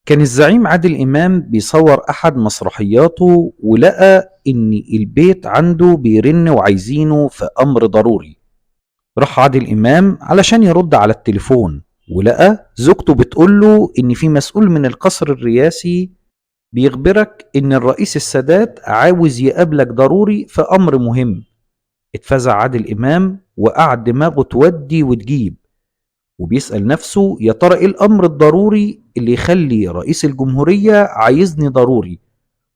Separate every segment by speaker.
Speaker 1: كان الزعيم عادل إمام بيصور أحد مسرحياته ولقى إن البيت عنده بيرن وعايزينه في أمر ضروري. راح عادل إمام علشان يرد على التليفون ولقى زوجته بتقوله إن في مسؤول من القصر الرئاسي بيخبرك إن الرئيس السادات عاوز يقابلك ضروري في أمر مهم. اتفزع عادل إمام وقعد دماغه تودي وتجيب، وبيسأل نفسه يا ترى ايه الامر الضروري اللي يخلي رئيس الجمهورية عايزني ضروري،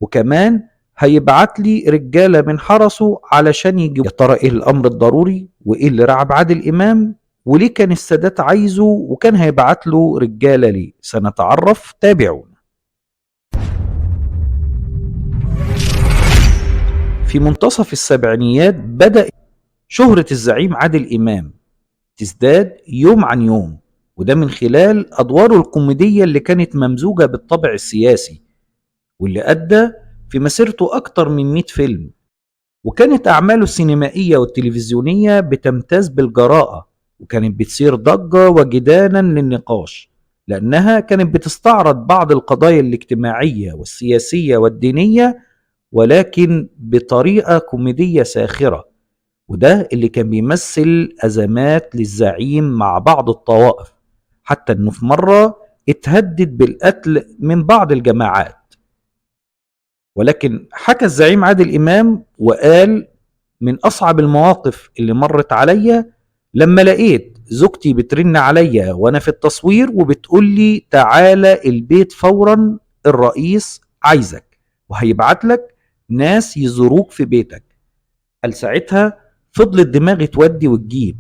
Speaker 1: وكمان هيبعت لي رجالة من حرسه علشان يجي. يا ترى ايه الامر الضروري وايه اللي رعب عادل امام وليه كان السادات عايزه وكان هيبعت له رجالة ليه؟ سنتعرف، تابعونا. في منتصف السبعينيات بدأ شهرة الزعيم عادل إمام تزداد يوم عن يوم، وده من خلال أدواره الكوميدية اللي كانت ممزوجة بالطابع السياسي، واللي أدى في مسيرته أكتر من 100 فيلم. وكانت أعماله السينمائية والتلفزيونية بتمتاز بالجراءة، وكانت بتصير ضجة وجدانا للنقاش، لأنها كانت بتستعرض بعض القضايا الاجتماعية والسياسية والدينية، ولكن بطريقة كوميدية ساخرة. وده اللي كان بيمثل أزمات للزعيم مع بعض الطوائف، حتى انه في مرة اتهدد بالقتل من بعض الجماعات. ولكن حكى الزعيم عادل إمام وقال من أصعب المواقف اللي مرت عليا لما لقيت زوجتي بترن عليا وأنا في التصوير وبتقول لي تعالى البيت فورا، الرئيس عايزك وهيبعت لك ناس يزوروك في بيتك. قال ساعتها فضلت دماغي تودي وتجيب،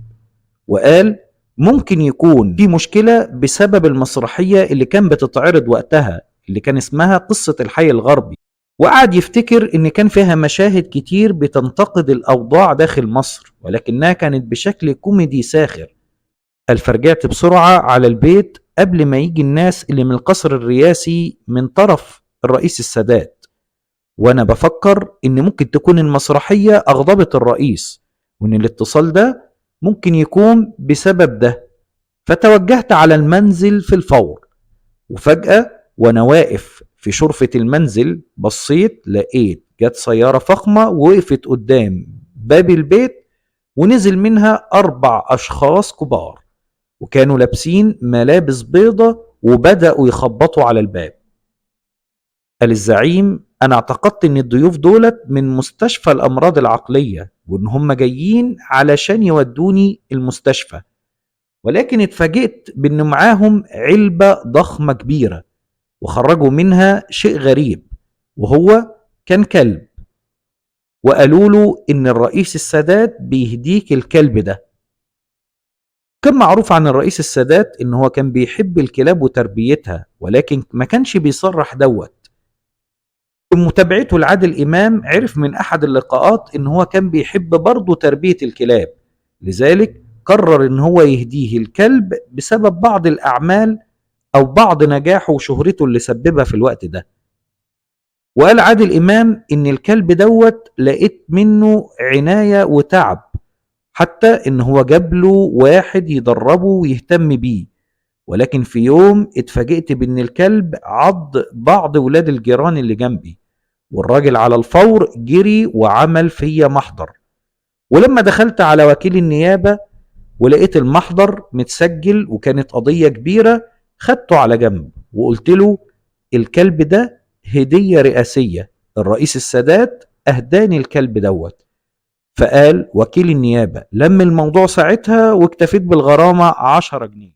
Speaker 1: وقال ممكن يكون في مشكلة بسبب المسرحية اللي كان بتتعرض وقتها اللي كان اسمها قصة الحي الغربي، وقعد يفتكر ان كان فيها مشاهد كتير بتنتقد الاوضاع داخل مصر ولكنها كانت بشكل كوميدي ساخر. قال فرجعت بسرعة على البيت قبل ما يجي الناس اللي من القصر الرئاسي من طرف الرئيس السادات، وانا بفكر ان ممكن تكون المسرحية اغضبت الرئيس وان الاتصال ده ممكن يكون بسبب ده. فتوجهت على المنزل في الفور، وفجأة وانا واقف في شرفة المنزل بصيت لقيت جت سيارة فخمة ووقفت قدام باب البيت، ونزل منها 4 أشخاص كبار وكانوا لابسين ملابس بيضة وبدأوا يخبطوا على الباب. قال الزعيم أنا اعتقدت إن الضيوف دولت من مستشفى الأمراض العقلية وإن هم جايين علشان يودوني المستشفى، ولكن اتفاجئت بإن معاهم علبة ضخمة كبيرة وخرجوا منها شيء غريب وهو كان كلب، وقالوا له إن الرئيس السادات بيهديك الكلب ده. كان معروف عن الرئيس السادات إن هو كان بيحب الكلاب وتربيتها، ولكن ما كانش بيصرح دوت. بمتابعته لعادل إمام عرف من أحد اللقاءات إن هو كان بيحب برضه تربية الكلاب، لذلك قرر إن هو يهديه الكلب بسبب بعض الأعمال أو بعض نجاحه وشهرته اللي سببها في الوقت ده. وقال عادل إمام إن الكلب دوت لقيت منه عناية وتعب، حتى إن هو جاب له واحد يدربه ويهتم بيه، ولكن في يوم اتفاجئت بإن الكلب عض بعض ولاد الجيران اللي جنبي، والراجل على الفور جري وعمل فيا محضر. ولما دخلت على وكيل النيابة ولقيت المحضر متسجل وكانت قضية كبيرة، خدته على جنب وقلت له الكلب ده هدية رئاسية، الرئيس السادات أهداني الكلب دوت. فقال وكيل النيابة لم الموضوع ساعتها واكتفيت بالغرامة 10 جنيه.